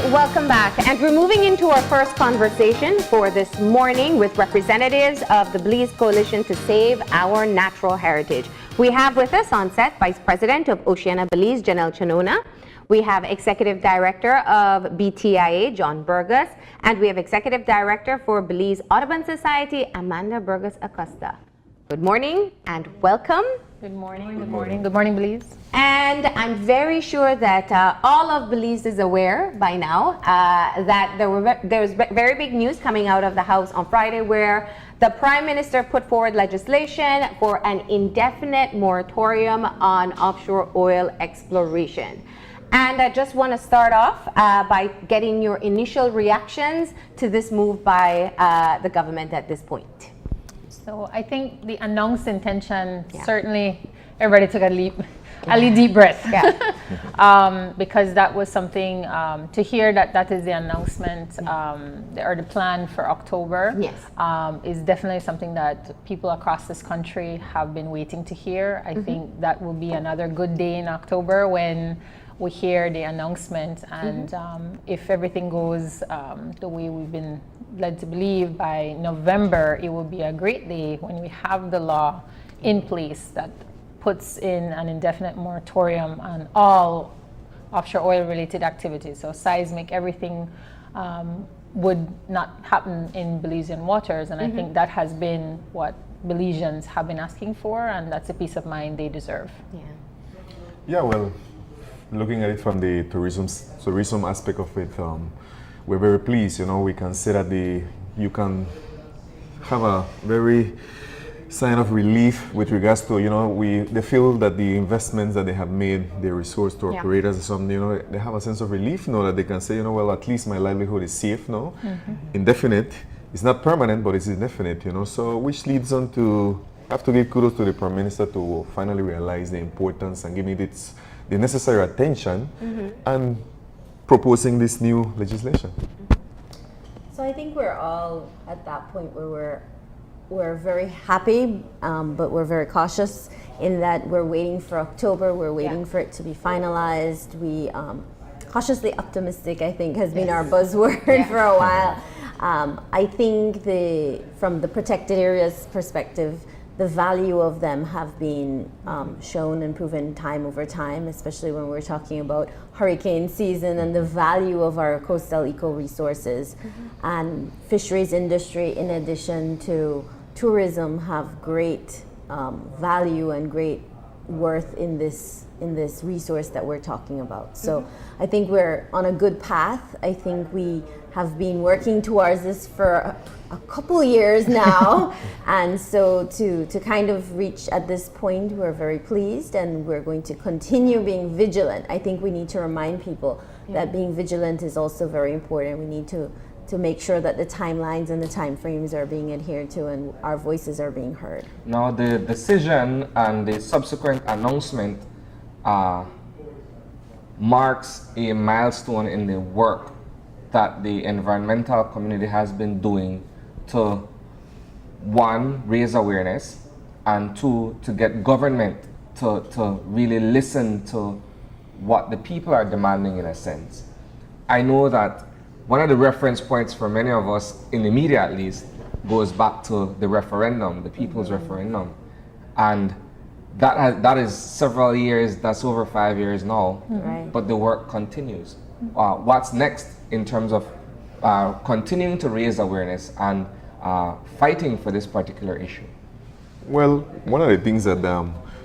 welcome back. And we're moving into our first conversation for this morning with representatives of the Belize Coalition to Save Our Natural Heritage. We have with us on set Vice President of Oceana Belize, Janelle Chanona. We have Executive Director of BTIA, John Burgos. And we have Executive Director for Belize Audubon Society, Amanda Burgos-Acosta. Good morning and welcome. Good morning, good morning. Good morning, Belize. And I'm very sure that all of Belize is aware by now that there was very big news coming out of the House on Friday where the Prime Minister put forward legislation for an indefinite moratorium on offshore oil exploration. And I just want to start off by getting your initial reactions to this move by the government at this point. So I think the announced intention, certainly everybody took a deep breath. Yeah. Because that was something to hear that is the announcement or the plan for October. Yes. Is definitely something that people across this country have been waiting to hear. I think that will be another good day in October when we hear the announcement, and if everything goes the way we've been led to believe, by November it will be a great day when we have the law in place that puts in an indefinite moratorium on all offshore oil related activities. So seismic, everything would not happen in Belizean waters, and I think that has been what Belizeans have been asking for, and that's a peace of mind they deserve. Yeah, well, looking at it from the tourism aspect of it, we're very pleased. We can say that you can have a very sign of relief with regards to, they feel that the investments that they have made, the resource to operators or something, they have a sense of relief, that they can say, well, at least my livelihood is safe now. Indefinite. It's not permanent, but it's indefinite, so which leads on to, I have to give kudos to the Prime Minister to finally realize the importance and giving it the necessary attention and proposing this new legislation. So I think we're all at that point where we're very happy, but we're very cautious in that we're waiting for October, we're waiting for it to be finalized. We cautiously optimistic, I think, has been our buzzword for a while. I think from the protected areas perspective, the value of them have been shown and proven time over time, especially when we're talking about hurricane season and the value of our coastal eco-resources. And fisheries industry, in addition to tourism, have great value and great worth in this resource that we're talking about. So I think we're on a good path. I think we have been working towards this for a couple years now. And so to kind of reach at this point, we're very pleased, and we're going to continue being vigilant. I think we need to remind people that being vigilant is also very important. We need to make sure that the timelines and the timeframes are being adhered to and our voices are being heard. Now the decision and the subsequent announcement marks a milestone in the work that the environmental community has been doing to, one, raise awareness, and two, to get government to really listen to what the people are demanding, in a sense. I know that one of the reference points for many of us, in the media at least, goes back to the referendum, the people's referendum. And that is several years, that's over 5 years now, but the work continues. What's next in terms of continuing to raise awareness and fighting for this particular issue? Well, one of the things that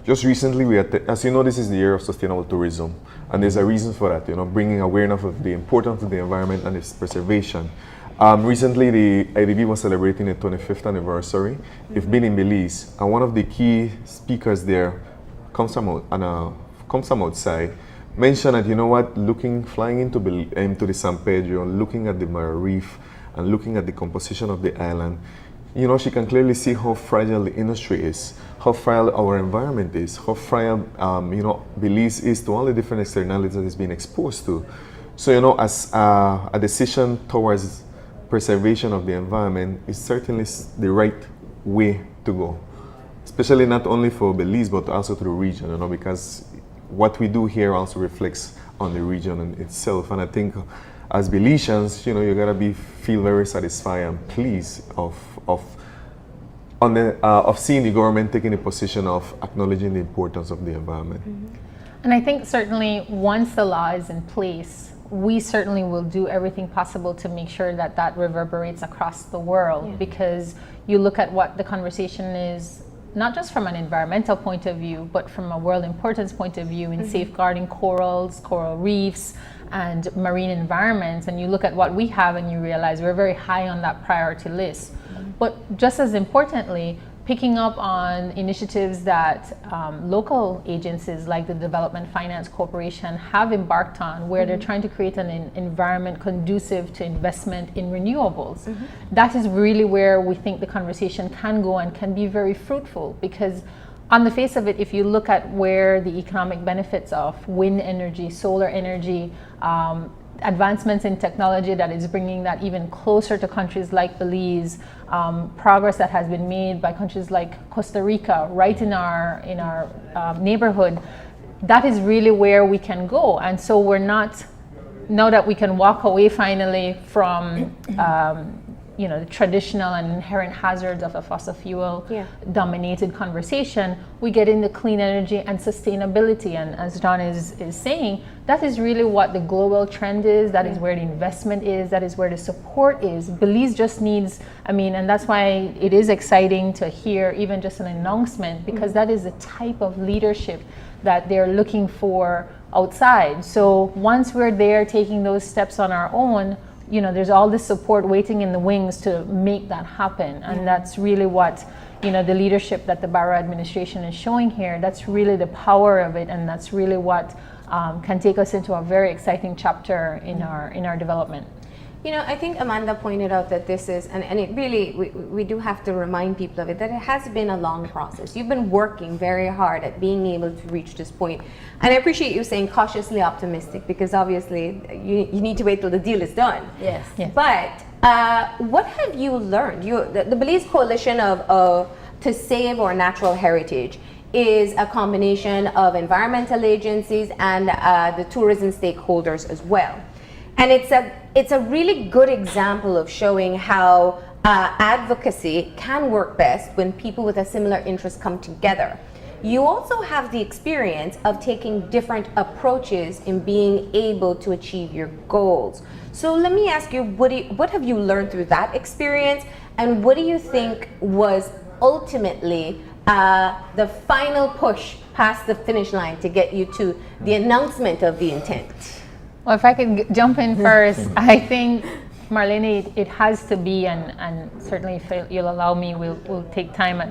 just recently we had, as you know, this is the year of sustainable tourism, and there's a reason for that, bringing awareness of the importance of the environment and its preservation. Recently, the IDB was celebrating the 25th anniversary. We've been in Belize, and one of the key speakers there comes from outside, mentioned that, flying into the San Pedro, looking at the Mara Reef, and looking at the composition of the island, she can clearly see how fragile the industry is, how fragile our environment is, how fragile, Belize is to all the different externalities that it's been exposed to. So, as a decision towards preservation of the environment is certainly the right way to go, especially not only for Belize, but also to the region, because what we do here also reflects on the region in itself. And I think as Belizeans, you know, you gotta feel very satisfied and pleased of seeing the government taking a position of acknowledging the importance of the environment. And I think certainly once the law is in place, we certainly will do everything possible to make sure that that reverberates across the world, because you look at what the conversation is, not just from an environmental point of view, but from a world importance point of view in safeguarding corals, coral reefs, and marine environments, and you look at what we have and you realize we're very high on that priority list. But just as importantly, picking up on initiatives that local agencies like the Development Finance Corporation have embarked on, where they're trying to create an environment conducive to investment in renewables. That is really where we think the conversation can go and can be very fruitful, because on the face of it, if you look at where the economic benefits of wind energy, solar energy, advancements in technology that is bringing that even closer to countries like Belize, progress that has been made by countries like Costa Rica, right in our neighborhood, that is really where we can go. And so we're not, now that we can walk away finally from you know, the traditional and inherent hazards of a fossil fuel dominated conversation, we get into clean energy and sustainability. And as John is saying, that is really what the global trend is. That is where the investment is. That is where the support is. Belize just needs, I mean, and that's why it is exciting to hear even just an announcement, because that is the type of leadership that they're looking for outside. So once we're there taking those steps on our own, you know, there's all this support waiting in the wings to make that happen. And that's really what, you know, the leadership that the Barrow administration is showing here, that's really the power of it. And that's really what can take us into a very exciting chapter in our development. You know, I think Amanda pointed out that this is, and it really, we do have to remind people of it, that it has been a long process. You've been working very hard at being able to reach this point. And I appreciate you saying cautiously optimistic, because obviously you need to wait till the deal is done. Yes. But what have you learned? The Belize Coalition to Save Our Natural Heritage is a combination of environmental agencies and the tourism stakeholders as well. And it's a really good example of showing how advocacy can work best when people with a similar interest come together. You also have the experience of taking different approaches in being able to achieve your goals. So let me ask you, what have you learned through that experience, and what do you think was ultimately the final push past the finish line to get you to the announcement of the intent? Well, if I could jump in first, I think, Marlene, it has to be, and certainly if you'll allow me, we'll take time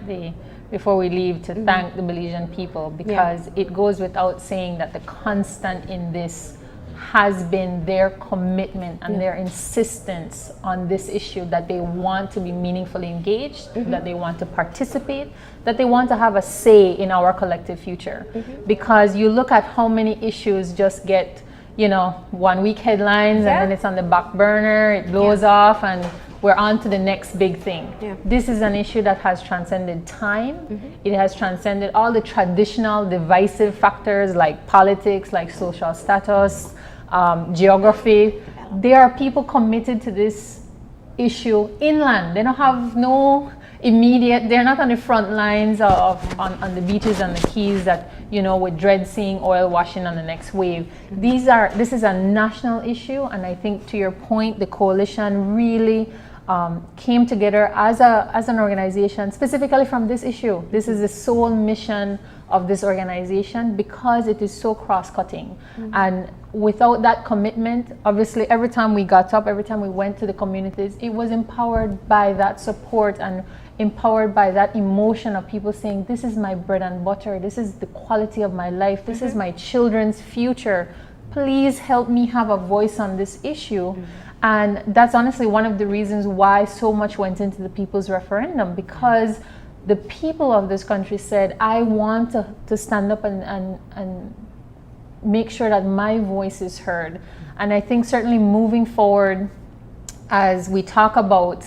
before we leave to thank the Belizean people, because it goes without saying that the constant in this has been their commitment and their insistence on this issue, that they want to be meaningfully engaged, that they want to participate, that they want to have a say in our collective future. Because you look at how many issues just get, you know, 1 week headlines, and then it's on the back burner, it blows off, and we're on to the next big thing. This is an issue that has transcended time. It has transcended all the traditional divisive factors like politics, like social status, geography. There are people committed to this issue inland. They don't have no immediate, they're not on the front lines on the beaches and the keys that, you know, with dread seeing oil washing on the next wave. This is a national issue, and I think, to your point, the coalition really came together as an organization specifically from this issue. This is the sole mission of this organization, because it is so cross-cutting. And without that commitment, obviously every time we got up, every time we went to the communities, it was empowered by that support and empowered by that emotion of people saying, this is my bread and butter, this is the quality of my life, this is my children's future, please help me have a voice on this issue. And that's honestly one of the reasons why so much went into the people's referendum, because the people of this country said, I want to stand up and make sure that my voice is heard. And I think certainly moving forward, as we talk about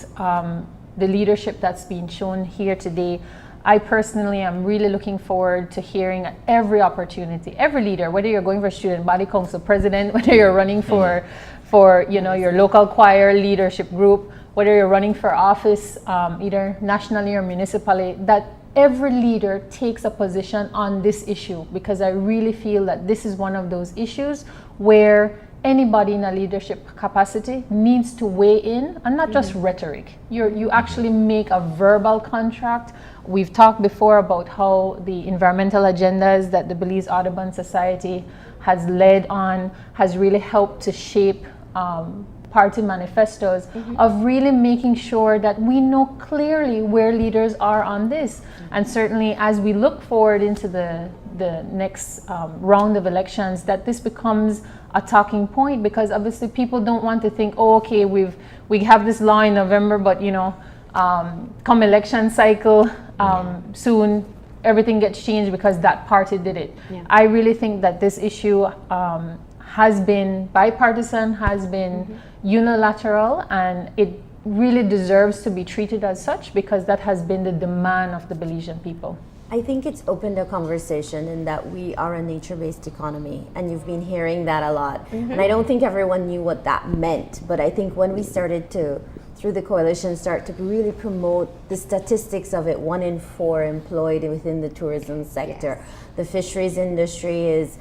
the leadership that's being shown here today, I personally am really looking forward to hearing every opportunity, every leader, whether you're going for student body council president, whether you're running for for your local choir leadership group, whether you're running for office, either nationally or municipally, that every leader takes a position on this issue, because I really feel that this is one of those issues where anybody in a leadership capacity needs to weigh in, and not just rhetoric. You actually make a verbal contract. We've talked before about how the environmental agendas that the Belize Audubon Society has led on has really helped to shape party manifestos of really making sure that we know clearly where leaders are on this. And certainly as we look forward into the next round of elections, that this becomes a talking point, because obviously people don't want to think, oh, okay, we have this law in November, but come election cycle soon, everything gets changed because that party did it. I really think that this issue has been bipartisan, has been unilateral, and it really deserves to be treated as such, because that has been the demand of the Belizean people. I think it's opened a conversation in that we are a nature-based economy, and you've been hearing that a lot. And I don't think everyone knew what that meant, but I think when we started to, through the coalition, start to really promote the statistics of it, 1 in 4 employed within the tourism sector. The fisheries industry is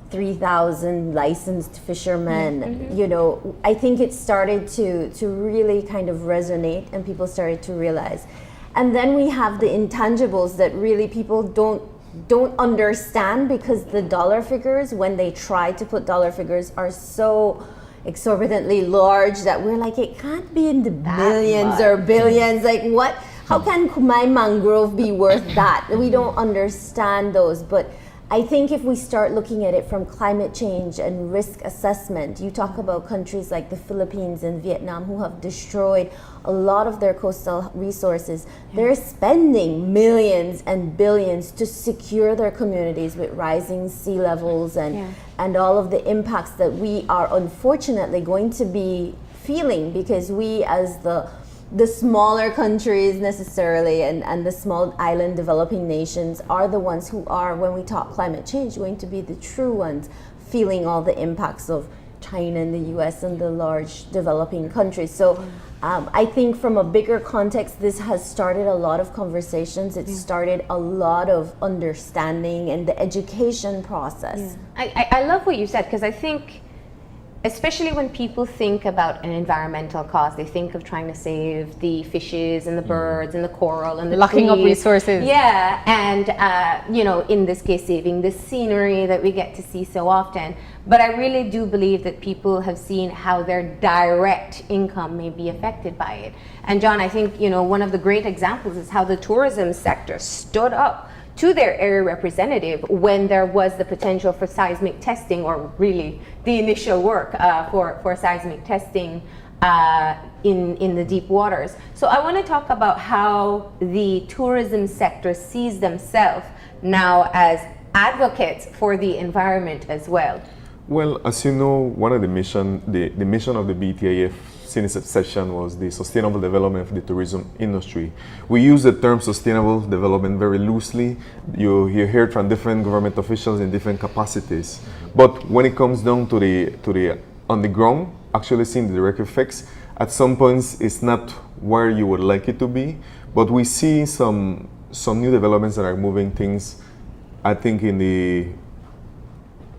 3,000 licensed fishermen. I think it started to really kind of resonate, and people started to realize. And then we have the intangibles that really people don't understand, because the dollar figures, when they try to put dollar figures, are so exorbitantly large that we're like, it can't be in the millions or billions. Like, what? How can my mangrove be worth that? We don't understand those. But I think if we start looking at it from climate change and risk assessment, you talk about countries like the Philippines and Vietnam who have destroyed a lot of their coastal resources. They're spending millions and billions to secure their communities with rising sea levels and all of the impacts that we are unfortunately going to be feeling, because we, as the smaller countries necessarily and the small island developing nations, are the ones who are, when we talk climate change, going to be the true ones feeling all the impacts of China and the US and the large developing countries. So I think from a bigger context, this has started a lot of conversations. It started a lot of understanding and the education process. I love what you said, because I think, especially when people think about an environmental cause, they think of trying to save the fishes and the birds and the coral and the locking up trees. resources. Yeah, and in this case, saving the scenery that we get to see so often. But I really do believe that people have seen how their direct income may be affected by it. And John, I think one of the great examples is how the tourism sector stood up to their area representative when there was the potential for seismic testing, or really the initial work for seismic testing in the deep waters. So I want to talk about how the tourism sector sees themselves now as advocates for the environment as well. Well, as you know, one of the mission of the BTIA since its inception was the sustainable development of the tourism industry. We use the term sustainable development very loosely. You hear it from different government officials in different capacities. But when it comes down to the on the ground, actually seeing the direct effects, at some points it's not where you would like it to be. But we see some new developments that are moving things, I think, in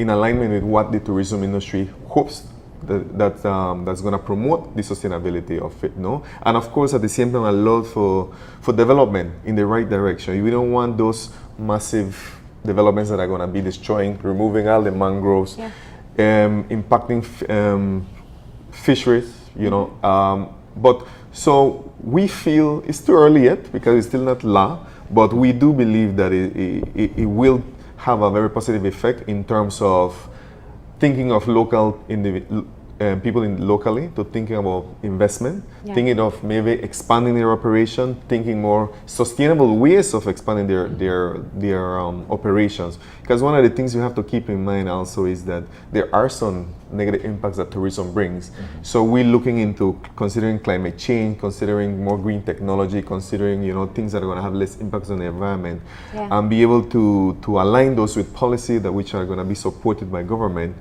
alignment with what the tourism industry hopes that's going to promote the sustainability of it, no? And of course, at the same time, allow for development in the right direction. We don't want those massive developments that are going to be destroying, removing all the mangroves, impacting fisheries, but so we feel it's too early yet, because it's still not law, but we do believe that it will have a very positive effect in terms of thinking of local people locally, to thinking about investment, thinking of maybe expanding their operation, thinking more sustainable ways of expanding their operations. Because one of the things you have to keep in mind also is that there are some negative impacts that tourism brings. So we're looking into considering climate change, considering more green technology, considering things that are going to have less impacts on the environment, and be able to align those with policy which are going to be supported by government,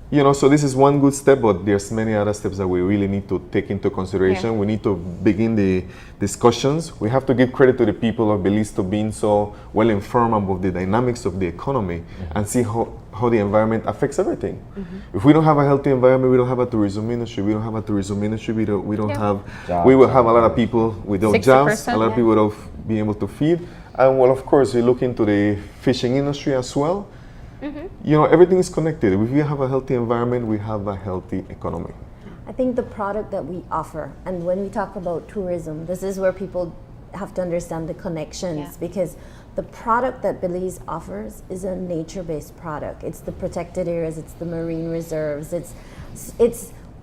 you know, so this is one good step, but there's many other steps that we really need to take into consideration. Yeah. We need to begin the discussions. We have to give credit to the people of Belize to being so well informed about the dynamics of the economy and see how the environment affects everything. If we don't have a healthy environment, we don't have a tourism industry. We don't have a tourism industry. We don't have. Jobs. We will have a lot of people without 60%, jobs. A lot of yeah. people without being able to feed. And well, of course, we look into the fishing industry as well. You know, everything is connected. If we have a healthy environment, we have a healthy economy. I think the product that we offer, and when we talk about tourism, this is where people have to understand the connections, Yeah. because the product that Belize offers is a nature-based product. It's the protected areas, it's the marine reserves, it's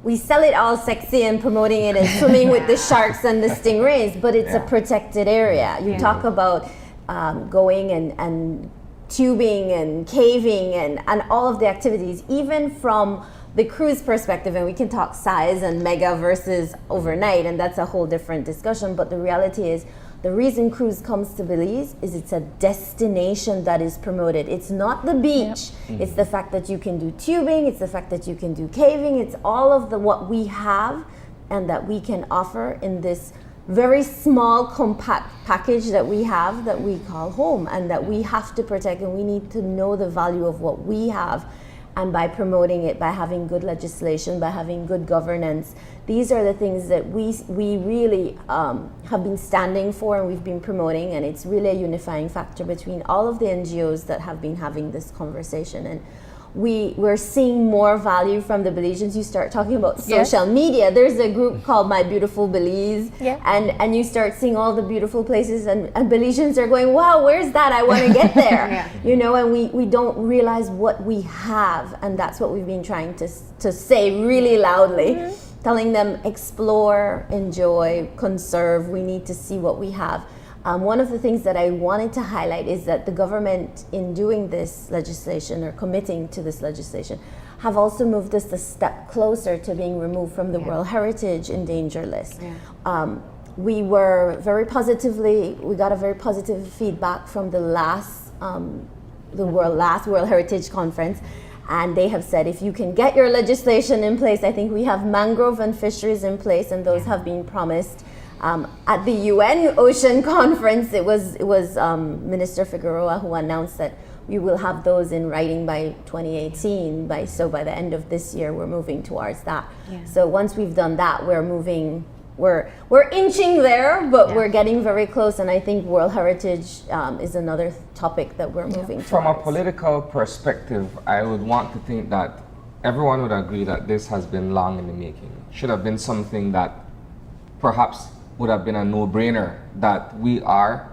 we sell it all sexy and promoting it and swimming with the sharks and the stingrays, but it's a protected area. You talk about going and tubing and caving and all of the activities, even from the cruise perspective, and we can talk size and mega versus overnight, and that's a whole different discussion, but the reality is the reason cruise comes to Belize is it's a destination that is promoted. It's not the beach. It's the fact that you can do tubing, it's the fact that you can do caving, it's all of what we have and that we can offer in this very small compact package that we have that we call home, and that we have to protect, and we need to know the value of what we have. And by promoting it, by having good legislation, by having good governance, these are the things that we really have been standing for and we've been promoting, and it's really a unifying factor between all of the NGOs that have been having this conversation. And we're seeing more value from the Belizeans. You start talking about social media. There's a group called My Beautiful Belize, and you start seeing all the beautiful places, and Belizeans are going, wow, where's that? I want to get there. You know, and we don't realize what we have, and that's what we've been trying to say really loudly, telling them explore, enjoy, conserve. We need to see what we have. One of the things that I wanted to highlight is that the government, in doing this legislation or committing to this legislation, have also moved us a step closer to being removed from the World Heritage Endangered List. We got a very positive feedback from the last World Heritage Conference. And they have said, if you can get your legislation in place, I think we have mangrove and fisheries in place, and those have been promised. At the UN Ocean Conference, it was Minister Figueroa who announced that we will have those in writing by 2018. By the end of this year, we're moving towards that. So once we've done that, we're inching there, but we're getting very close. And I think World Heritage is another topic that we're moving towards. From a political perspective, I would want to think that everyone would agree that this has been long in the making. Should have been something that perhaps would have been a no-brainer, that we are,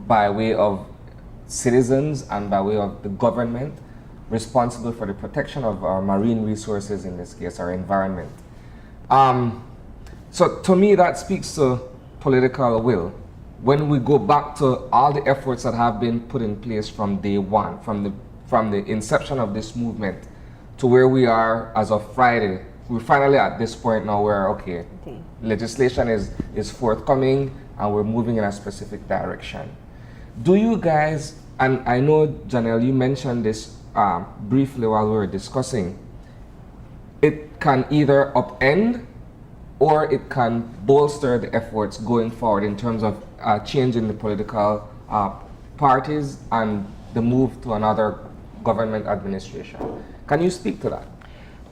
by way of citizens and by way of the government, responsible for the protection of our marine resources, in this case, our environment. So to me, that speaks to political will. When we go back to all the efforts that have been put in place from day one, from the inception of this movement to where we are as of Friday, we're finally at this point now where, okay, legislation is forthcoming and we're moving in a specific direction. Do you guys, and I know, Janelle, you mentioned this briefly while we were discussing, it can either upend or it can bolster the efforts going forward in terms of changing the political parties and the move to another government administration. Can you speak to that?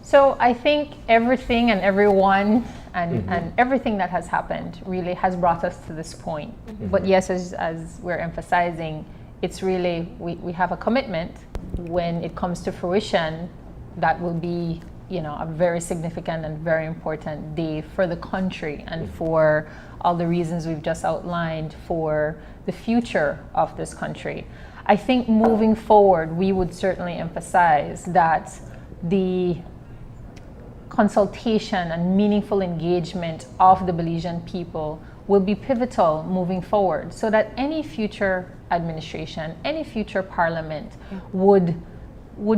So I think everything and everyone and everything that has happened really has brought us to this point. But yes, as we're emphasizing, it's really, we have a commitment. When it comes to fruition, that will be, you know, a very significant and very important day for the country and for all the reasons we've just outlined for the future of this country. I think moving forward, we would certainly emphasize that the consultation and meaningful engagement of the Belizean people will be pivotal moving forward, so that any future administration, any future parliament would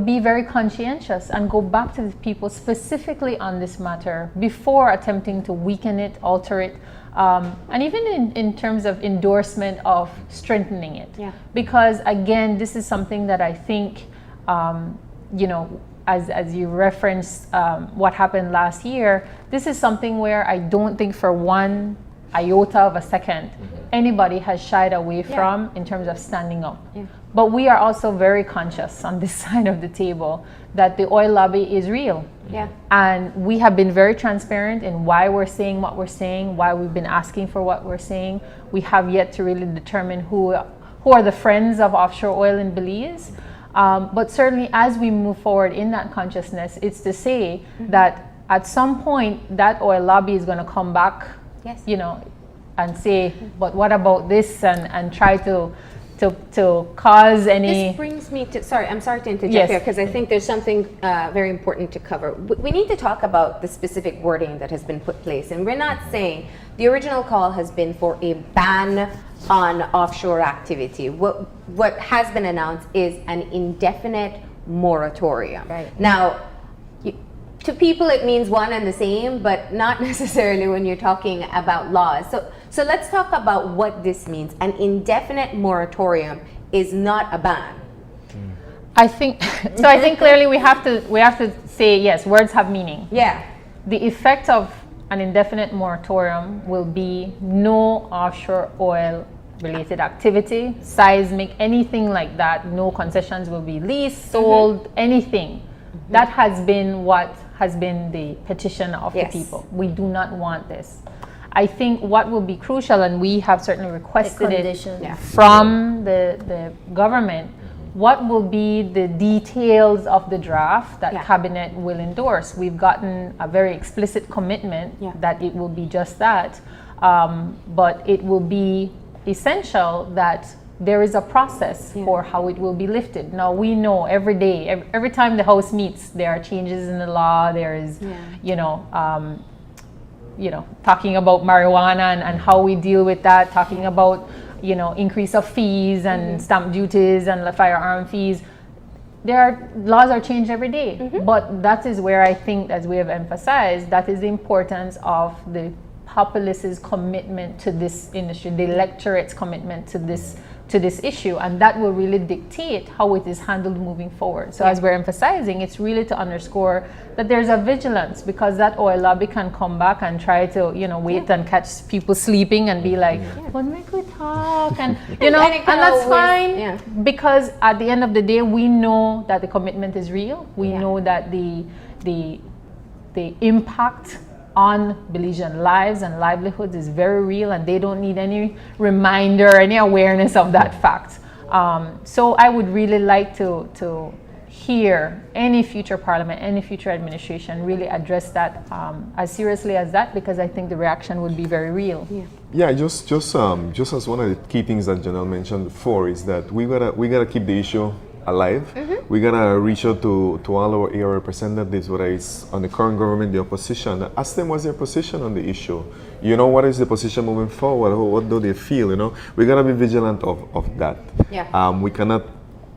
be very conscientious and go back to the people specifically on this matter before attempting to weaken it, alter it, and even in terms of endorsement of strengthening it. Because again, this is something that I think, you know, as you referenced what happened last year, this is something where I don't think for one iota of a second anybody has shied away from in terms of standing up. But we are also very conscious on this side of the table that the oil lobby is real. And we have been very transparent in why we're saying what we're saying, why we've been asking for what we're saying. We have yet to really determine who are the friends of offshore oil in Belize. But certainly as we move forward in that consciousness, it's to say that at some point that oil lobby is going to come back, you know, and say, but what about this, and try to cause any... This brings me to, I'm sorry to interject here, because I think there's something very important to cover. We need to talk about the specific wording that has been put place. And we're not saying, the original call has been for a ban on offshore activity. What has been announced is an indefinite moratorium. Now, to people it means one and the same, but not necessarily when you're talking about laws. So let's talk about what this means. An indefinite moratorium is not a ban. I think so. I think clearly we have to say yes. Words have meaning. The effect of an indefinite moratorium will be no offshore oil related activity, seismic, anything like that. No concessions will be leased, sold, anything. That has been what has been the petition of the people. We do not want this. I think what will be crucial, and we have certainly requested it from the government, what will be the details of the draft that Cabinet will endorse. We've gotten a very explicit commitment that it will be just that, but it will be essential that there is a process for how it will be lifted. Now we know every day, every time the House meets, there are changes in the law. There is, talking about marijuana and how we deal with that. Talking about, increase of fees and stamp duties and the firearm fees. Laws are changed every day. But that is where I think, as we have emphasized, that is the importance of the populace's commitment to this industry, the electorate's commitment to this issue, and that will really dictate how it is handled moving forward. So as we're emphasizing, it's really to underscore that there's a vigilance, because that oil lobby can come back and try to, wait and catch people sleeping and be like, when we could talk, and and that's fine, because at the end of the day, we know that the commitment is real. We know that the impact on Belizean lives and livelihoods is very real, and they don't need any reminder, any awareness of that fact. So I would really like to hear any future parliament, any future administration really address that as seriously as that, because I think the reaction would be very real. Just as one of the key things that Janelle mentioned before is that we gotta keep the issue alive. We gotta reach out to all our area representatives, whether it's on the current government, the opposition, ask them what's their position on the issue. What is the position moving forward? What do they feel? We gotta be vigilant of that. We cannot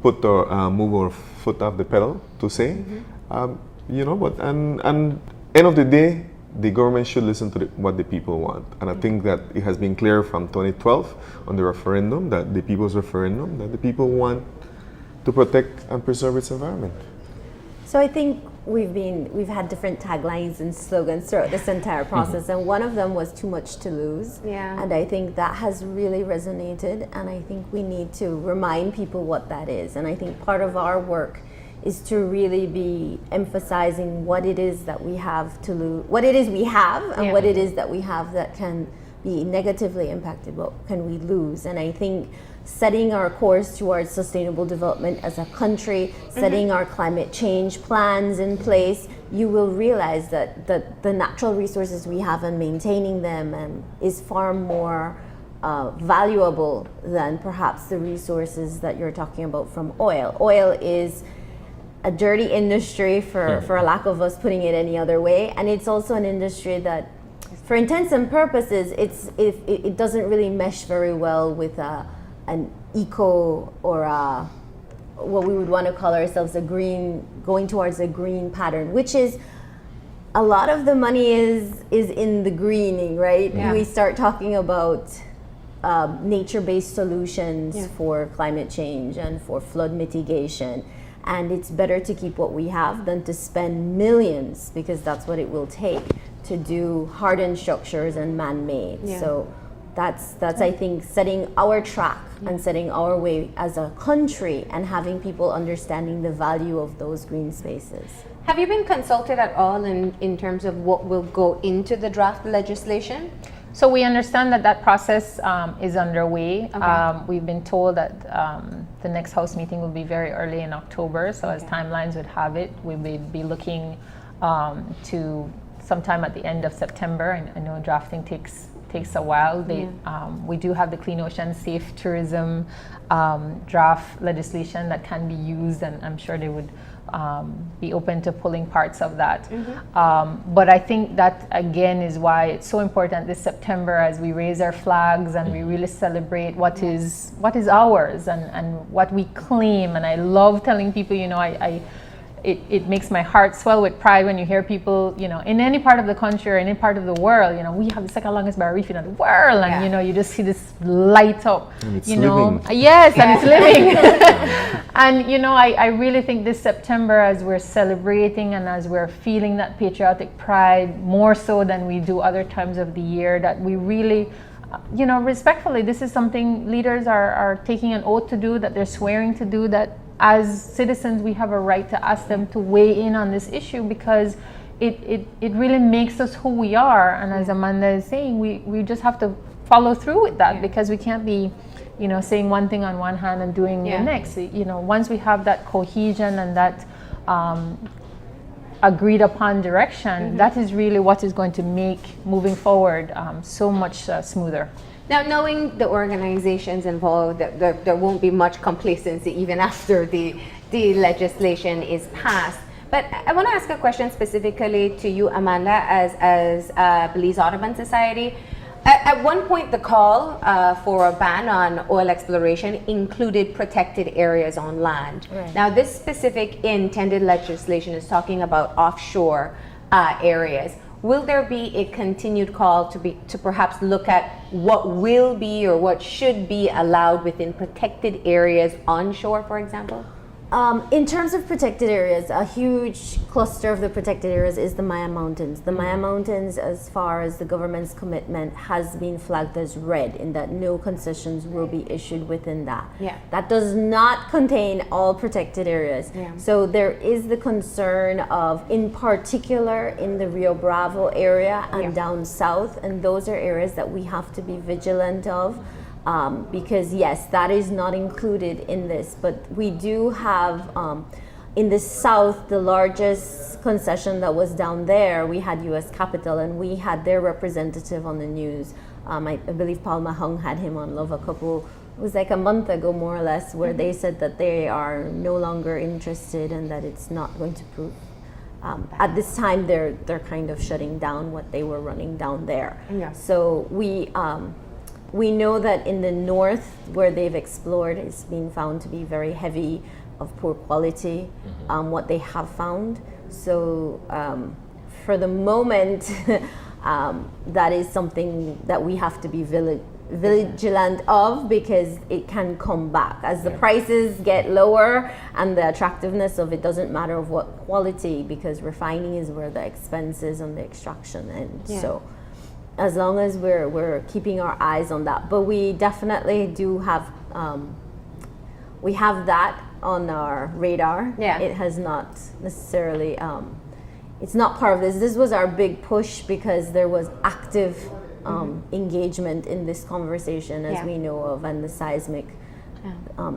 put our move our foot off the pedal to say, but and end of the day, the government should listen to what the people want. And I think that it has been clear from 2012 on the referendum, that the people's referendum, that the people want to protect and preserve its environment. So I think we've had different taglines and slogans throughout this entire process, and one of them was too much to lose. And I think that has really resonated, and I think we need to remind people what that is. And I think part of our work is to really be emphasizing what it is that we have to lose, what it is we have, and what it is that we have that can be negatively impacted. What can we lose? And I think setting our course towards sustainable development as a country, setting our climate change plans in place, you will realize that the natural resources we have and maintaining them is far more valuable than perhaps the resources that you're talking about from oil. Oil is a dirty industry, for a lack of us putting it any other way, and it's also an industry that, for intents and purposes, it doesn't really mesh very well with an eco or what we would want to call ourselves going towards a green pattern, which is a lot of the money is in the greening, right? We start talking about nature-based solutions for climate change and for flood mitigation. And it's better to keep what we have than to spend millions, because that's what it will take to do hardened structures and man-made. Yeah. So that's I think setting our track and setting our way as a country, and having people understanding the value of those green spaces. Have you been consulted at all in terms of what will go into the draft legislation? So we understand that process is underway. Okay. We've been told that the next House meeting will be very early in October. So as timelines would have it, we would be looking to sometime at the end of September. And I know drafting takes a while. We do have the Clean Ocean Safe Tourism draft legislation that can be used, and I'm sure they would be open to pulling parts of that. But I think that again is why it's so important this September, as we raise our flags and we really celebrate what is ours and what we claim. And I love telling people, it makes my heart swell with pride when you hear people, in any part of the country or any part of the world, we have the second longest barrier reef in the world, and you just see this light up, And it's living. Yes, and it's living. And I really think this September, as we're celebrating and as we're feeling that patriotic pride more so than we do other times of the year, that we really, respectfully, this is something leaders are taking an oath to do, that they're swearing to do, that as citizens we have a right to ask them to weigh in on this issue, because it really makes us who we are. And as Amanda is saying, we just have to follow through with that, because we can't be saying one thing on one hand and doing the next. Once we have that cohesion and that agreed upon direction, that is really what is going to make moving forward so much smoother. Now, knowing the organizations involved, there won't be much complacency even after the legislation is passed. But I want to ask a question specifically to you, Amanda, as Belize Audubon Society. At one point, the call for a ban on oil exploration included protected areas on land. Right. Now, this specific intended legislation is talking about offshore areas. Will there be a continued call to perhaps look at what will be or what should be allowed within protected areas onshore, for example? In terms of protected areas, a huge cluster of the protected areas is the Maya Mountains. The Maya Mountains, as far as the government's commitment, has been flagged as red, in that no concessions will be issued within that. Yeah. That does not contain all protected areas. Yeah. So there is the concern of, in particular, in the Rio Bravo area and down south, and those are areas that we have to be vigilant of. Because yes, that is not included in this, but we do have in the south, the largest concession that was down there, we had U.S. Capitol, and we had their representative on the news. I believe Paul Mahong had him on Love it was like a month ago, more or less, where they said that they are no longer interested and that it's not going to prove. At this time, they're kind of shutting down what they were running down there. Yeah. So we know that in the north, where they've explored, it's been found to be very heavy, of poor quality, what they have found. So for the moment, that is something that we have to be vigilant of, because it can come back. As the prices get lower and the attractiveness of it doesn't matter of what quality, because refining is where the expense is and the extraction ends. Yeah. So as long as we're keeping our eyes on that. But we definitely do have, we have that on our radar. Yeah. It has not necessarily, it's not part of this. This was our big push, because there was active engagement in this conversation, as we know of, and the seismic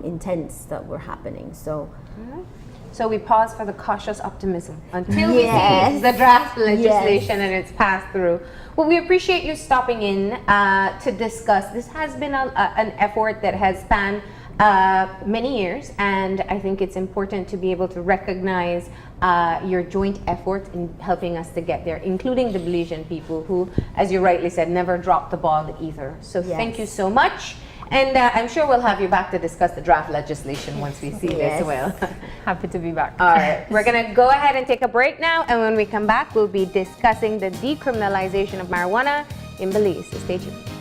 intents that were happening. So we pause for the cautious optimism until we see the draft legislation and it's passed through. Well, we appreciate you stopping in to discuss. This has been an effort that has spanned many years, and I think it's important to be able to recognize your joint effort in helping us to get there, including the Belizean people who, as you rightly said, never dropped the ball either. So thank you so much. And I'm sure we'll have you back to discuss the draft legislation once we see this as well. Happy to be back. All right, we're going to go ahead and take a break now. And when we come back, we'll be discussing the decriminalization of marijuana in Belize. So stay tuned.